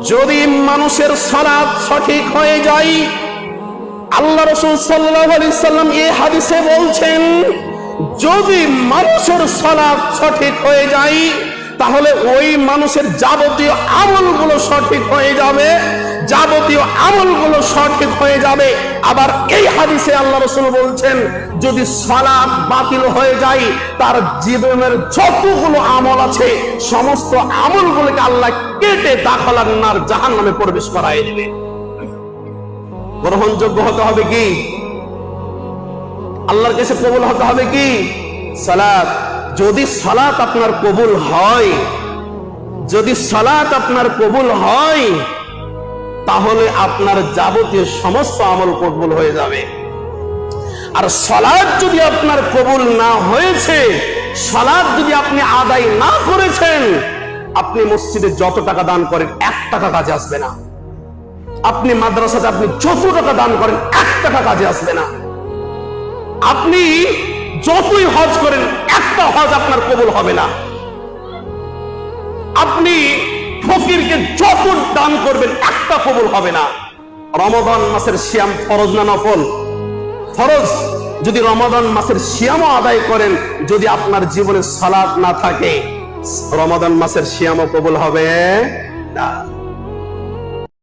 যদি মানুষের সালাত সঠিক হয়ে যায়, আল্লাহ রাসূল সাল্লাল্লাহু আলাইহি সাল্লাম এই হাদিসে বলছেন, যদি মানুষের সালাত সঠিক হয়ে যায় তাহলে ওই মানুষের যাবতীয় আমলগুলো সঠিক হয়ে যাবে, যাবতীয় আমলগুলো সঠিক হয়ে যাবে। আবার এই হাদিসে আল্লাহ রাসূল বলছেন, যদি সালাত বাতিল হয়ে যায় তার জীবনের যতগুলো আমল আছে সমস্ত আমলগুলোকে আল্লাহ কেটে দাখিলান নার জাহান্নামে প্রবেশ করায় দেবে। গ্রহণযোগ্য হতে হবে কি? আল্লাহর কাছে কবুল হতে হবে কি? সালাত। যদি সালাত আপনার কবুল হয়, যদি সালাত আপনার কবুল হয় তাহলে আপনার যাবতীয় সমস্ত আমল কবুল হয়ে যাবে। আর সালাত যদি আপনার কবুল না হয়েছে, সালাত যদি আপনি আদায় না করেছেন, আপনি মসজিদে যত টাকা দান করেন 1 টাকা কাজে আসবে না। আপনি মাদ্রাসাতে আপনি যত টাকা দান করেন 1 টাকা কাজে আসবে না। আপনি যতই হজ করেন একটা হজ আপনার কবুল হবে না। আপনি ফকিরকে যত দান করবেন একটা কবুল হবে না। রমাদান মাসের সিয়াম ফরজ না নফল? ফরজ। যদি রমাদান মাসের সিয়ামও আদায় করেন, যদি আপনার জীবনে সালাত না থাকে, রমাদান মাসের সিয়ামও কবুল হবে না।